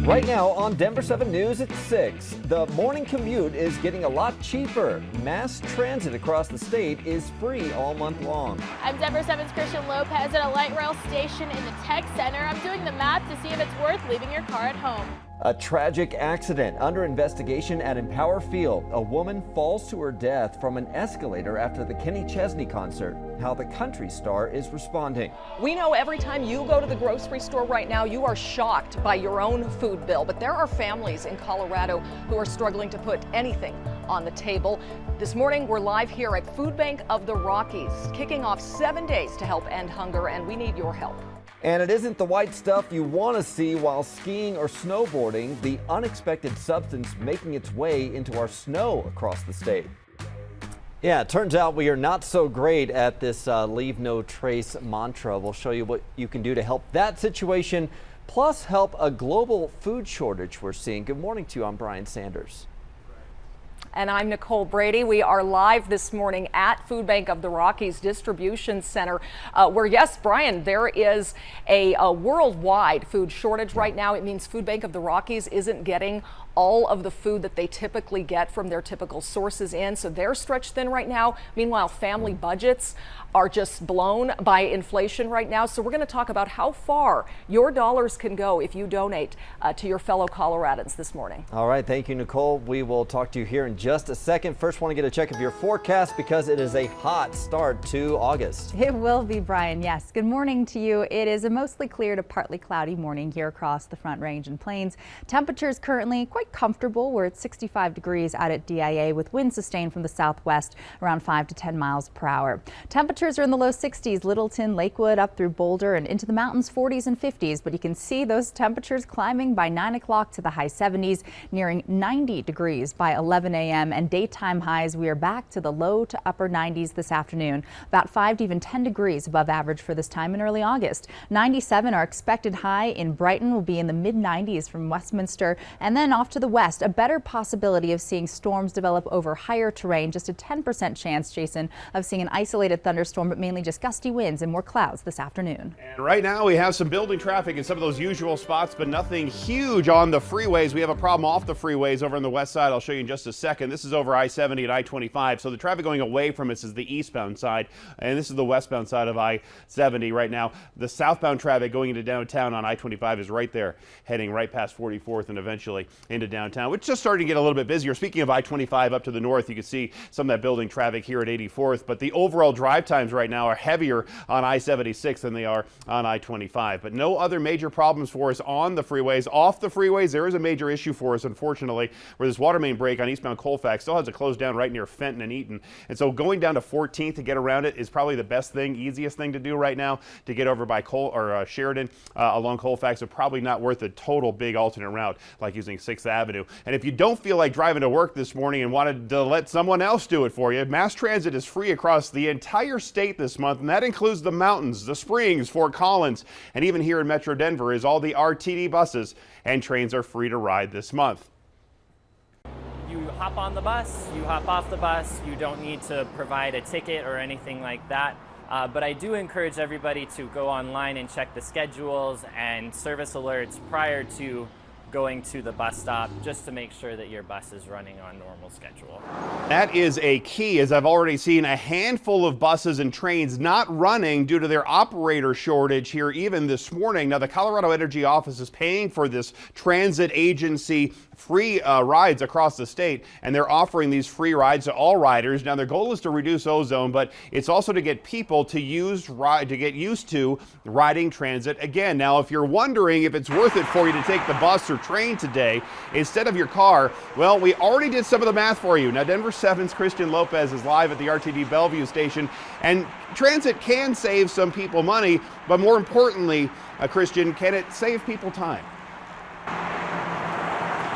Right now on Denver 7 News at 6, the morning commute is getting a lot cheaper. Mass transit across the state is free all month long. I'm Denver 7's Christian Lopez at a light rail station in the tech center. I'm doing the math to see if it's worth leaving your car at home. A tragic accident under investigation at Empower Field. A woman falls to her death from an escalator after the Kenny Chesney concert. How the country star is responding. We know every time you go to the grocery store right now, you are shocked by your own food bill. But there are families in Colorado who are struggling to put anything on the table. This morning, we're live here at Food Bank of the Rockies, kicking off 7 days to help end hunger, and we need your help. And it isn't the white stuff you want to see while skiing or snowboarding. The unexpected substance making its way into our snow across the state. Yeah, it turns out we are not so great at this leave no trace mantra. We'll show you what you can do to help that situation, plus help a global food shortage we're seeing. Good morning to you. I'm Brian Sanders. And I'm Nicole Brady. We are live this morning at Food Bank of the Rockies Distribution Center, where, yes, Brian, there is a worldwide food shortage right now. It means Food Bank of the Rockies isn't getting all of the food that they typically get from their typical sources in, so they're stretched thin right now. Meanwhile, family budgets are just blown by inflation right now. So we're going to talk about how far your dollars can go if you donate to your fellow Coloradans this morning. All right, thank you, Nicole. We will talk to you here in just a second. First, want to get a check of your forecast because it is a hot start to August. It will be, Brian. Yes. Good morning to you. It is a mostly clear to partly cloudy morning here across the Front Range and Plains. Temperatures currently quite comfortable. We're at 65 degrees out at DIA with winds sustained from the southwest around 5 to 10 miles per hour. Temperatures are in the low 60s, Littleton, Lakewood, up through Boulder and into the mountains 40s and 50s. But you can see those temperatures climbing by 9 o'clock to the high 70s, nearing 90 degrees by 11 a.m. and daytime highs. We are back to the low to upper 90s this afternoon, about 5 to even 10 degrees above average for this time in early August. 97 our expected high in Brighton, will be in the mid 90s from Westminster, and then off to the west, a better possibility of seeing storms develop over higher terrain. Just a 10% chance, Jason, of seeing an isolated thunderstorm, but mainly just gusty winds and more clouds this afternoon. And right now we have some building traffic in some of those usual spots, but nothing huge on the freeways. We have a problem off the freeways over on the west side. I'll show you in just a second. This is over I-70 and I-25. So the traffic going away from us is the eastbound side, and this is the westbound side of I-70 right now. The southbound traffic going into downtown on I-25 is right there, heading right past 44th and eventually into downtown, which is just starting to get a little bit busier. Speaking of I-25 up to the north, you can see some of that building traffic here at 84th, but the overall drive times right now are heavier on I-76 than they are on I-25. But no other major problems for us on the freeways. Off the freeways, there is a major issue for us, unfortunately, where this water main break on eastbound Colfax still has to close down right near Fenton and Eaton. And so going down to 14th to get around it is probably the best thing, easiest thing to do right now to get over by Sheridan along Colfax. It's probably not worth a total big alternate route like using 6th Avenue. And if you don't feel like driving to work this morning and wanted to let someone else do it for you, mass transit is free across the entire state this month, and that includes the mountains, the Springs, Fort Collins, and even here in Metro Denver is all the RTD buses and trains are free to ride this month. You hop on the bus, you hop off the bus, you don't need to provide a ticket or anything like that. But I do encourage everybody to go online and check the schedules and service alerts prior to going to the bus stop, just to make sure that your bus is running on normal schedule. That is a key, as I've already seen a handful of buses and trains not running due to their operator shortage here even this morning. Now, the Colorado Energy Office is paying for this transit agency free rides across the state, and they're offering these free rides to all riders. Now, their goal is to reduce ozone, but it's also to get people to get used to riding transit again. Now, if you're wondering if it's worth it for you to take the bus or train today instead of your car, well, we already did some of the math for you. Now, Denver 7's Christian Lopez is live at the RTD Bellevue station, and transit can save some people money, but more importantly, Christian, can it save people time?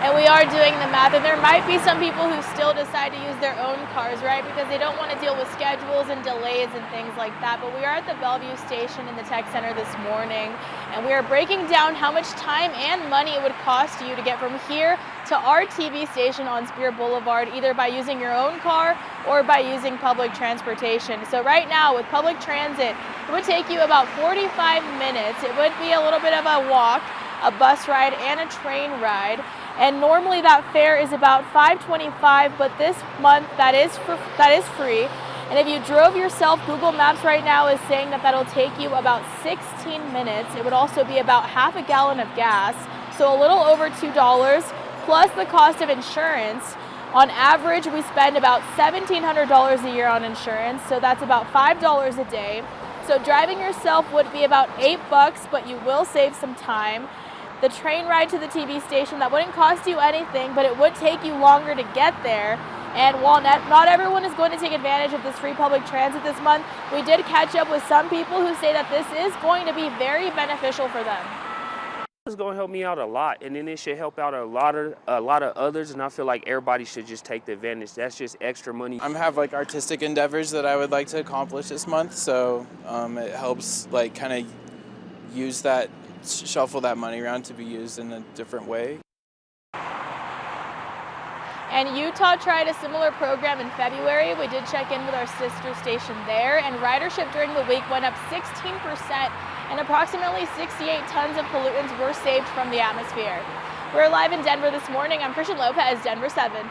And we are doing the math, and there might be some people who still decide to use their own cars, right? Because they don't want to deal with schedules and delays and things like that. But we are at the Bellevue station in the tech center this morning, and we are breaking down how much time and money it would cost you to get from here to our TV station on Spear Boulevard, either by using your own car or by using public transportation. So right now with public transit, it would take you about 45 minutes. It would be a little bit of a walk. a bus ride, and a train ride. And normally that fare is about $5.25, but this month that is free. And if you drove yourself, Google Maps right now is saying that that'll take you about 16 minutes. It would also be about half a gallon of gas, so a little over $2, plus the cost of insurance. On average, we spend about $1,700 a year on insurance, so that's about $5 a day. So driving yourself would be about $8, but you will save some time. The train ride to the TV station, that wouldn't cost you anything, but it would take you longer to get there. And while not everyone is going to take advantage of this free public transit this month, we did catch up with some people who say that this is going to be very beneficial for them. It's going to help me out a lot, and then it should help out a lot of others, and I feel like everybody should just take the advantage. That's just extra money. I have like artistic endeavors that I would like to accomplish this month, so it helps like kind of use that, shuffle that money around to be used in a different way. And Utah tried a similar program in February. We did check in with our sister station there, and ridership during the week went up 16%, and approximately 68 tons of pollutants were saved from the atmosphere. We're live in Denver this morning. I'm Christian Lopez, Denver 7.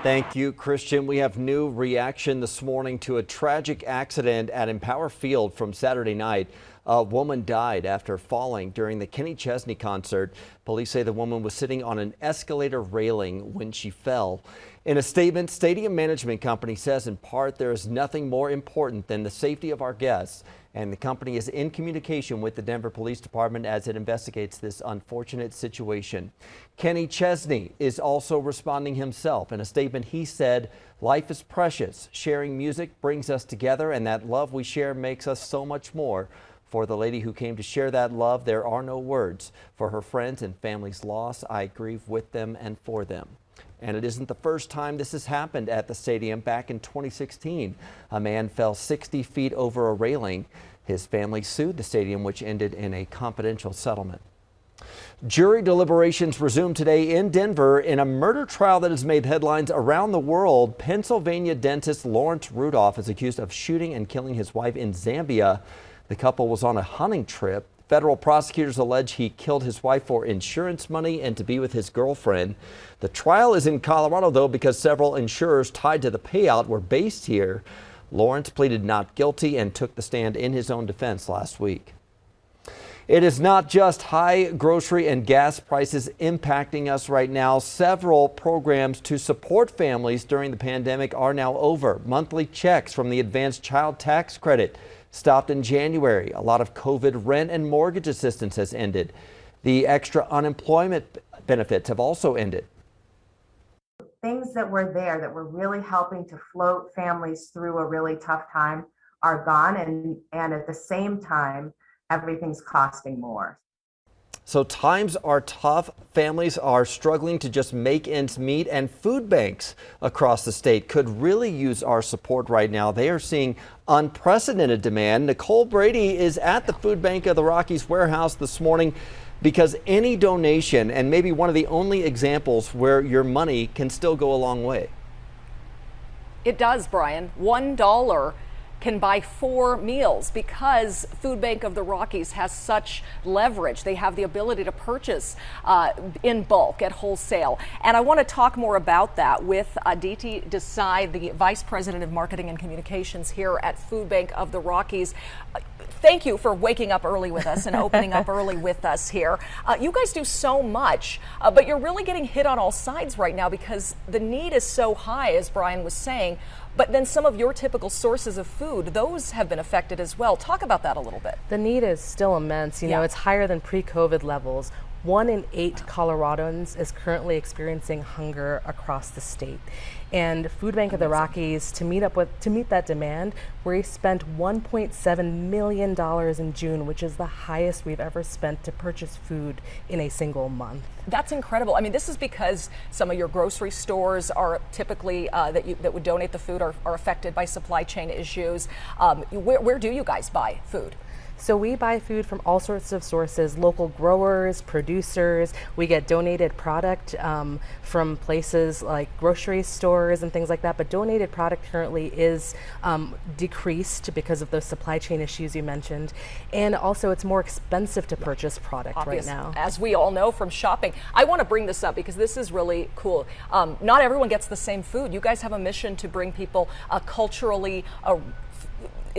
Thank you, Christian. We have new reaction this morning to a tragic accident at Empower Field from Saturday night. A woman died after falling during the Kenny Chesney concert. Police say the woman was sitting on an escalator railing when she fell. In a statement, Stadium Management Company says in part there is nothing more important than the safety of our guests, and the company is in communication with the Denver Police Department as it investigates this unfortunate situation. Kenny Chesney is also responding himself. In a statement, he said, "Life is precious. Sharing music brings us together, and that love we share makes us so much more. For the lady who came to share that love, there are no words. For her friends and family's loss, I grieve with them and for them." And it isn't the first time this has happened at the stadium. Back in 2016, a man fell 60 feet over a railing. His family sued the stadium, which ended in a confidential settlement. Jury deliberations resumed today in Denver in a murder trial that has made headlines around the world. Pennsylvania dentist Lawrence Rudolph is accused of shooting and killing his wife in Zambia. The couple was on a hunting trip. Federal prosecutors allege he killed his wife for insurance money and to be with his girlfriend. The trial is in Colorado, though, because several insurers tied to the payout were based here. Lawrence pleaded not guilty and took the stand in his own defense last week. It is not just high grocery and gas prices impacting us right now. Several programs to support families during the pandemic are now over. Monthly checks from the Advanced Child Tax Credit stopped in January. A lot of COVID rent and mortgage assistance has ended. The extra unemployment benefits have also ended. Things that were there that were really helping to float families through a really tough time are gone, and at the same time, everything's costing more. So times are tough. Families are struggling to just make ends meet, and food banks across the state could really use our support right now. They are seeing unprecedented demand. Nicole Brady is at the Food Bank of the Rockies warehouse this morning because any donation, and maybe one of the only examples where your money can still go a long way. It does, Brian. $1 can buy 4 meals because Food Bank of the Rockies has such leverage. They have the ability to purchase in bulk at wholesale. And I want to talk more about that with Aditi Desai, the Vice President of Marketing and Communications here at Food Bank of the Rockies. Thank you for waking up early with us and opening up early with us here. You guys do so much, but you're really getting hit on all sides right now because the need is so high, as Brian was saying. But then some of your typical sources of food, those have been affected as well. Talk about that a little bit. The need is still immense. You know, it's higher than pre-COVID levels. 1 in 8 Coloradans is currently experiencing hunger across the state. And Food Bank of the Rockies, to meet that demand, we spent $1.7 million in June, which is the highest we've ever spent to purchase food in a single month. That's incredible. I mean, this is because some of your grocery stores are typically that would donate the food are affected by supply chain issues. Where do you guys buy food? So we buy food from all sorts of sources, local growers, producers. We get donated product from places like grocery stores and things like that. But donated product currently is decreased because of those supply chain issues you mentioned. And also it's more expensive to purchase product right now. As we all know from shopping. I want to bring this up because this is really cool. Not everyone gets the same food. You guys have a mission to bring people a culturally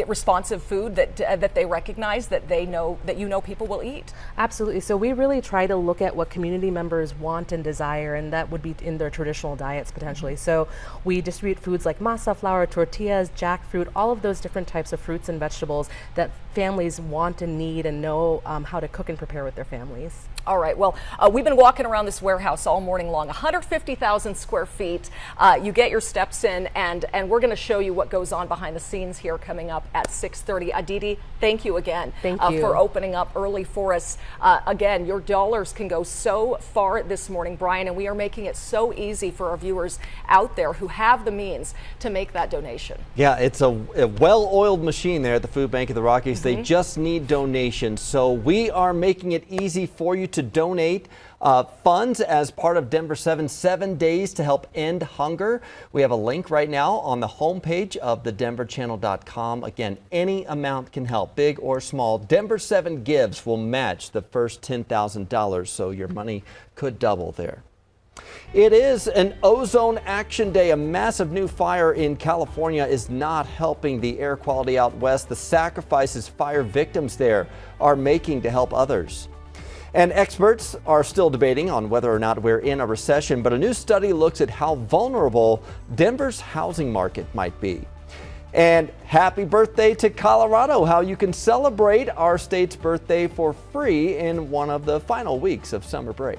responsive food that they recognize, that they know, that people will eat. Absolutely. So we really try to look at what community members want and desire, and that would be in their traditional diets potentially. So we distribute foods like masa flour, tortillas, jackfruit, all of those different types of fruits and vegetables that families want and need and know how to cook and prepare with their families. All right, well, we've been walking around this warehouse all morning long, 150,000 square feet. You get your steps in, and we're going to show you what goes on behind the scenes here coming up at 6:30. Aditi, thank you again for opening up early for us. Again, your dollars can go so far this morning, Brian, and we are making it so easy for our viewers out there who have the means to make that donation. Yeah, it's a well-oiled machine there at the Food Bank of the Rockies. They just need donations. So we are making it easy for you to donate funds as part of Denver 7's 7 days to help end hunger. We have a link right now on the homepage of thedenverchannel.com. Again, any amount can help, big or small. Denver 7 Gives will match the first $10,000, so your money could double there. It is an ozone action day. A massive new fire in California is not helping the air quality out west. The sacrifices fire victims there are making to help others. And experts are still debating on whether or not we're in a recession, but a new study looks at how vulnerable Denver's housing market might be. And happy birthday to Colorado, how you can celebrate our state's birthday for free in one of the final weeks of summer break.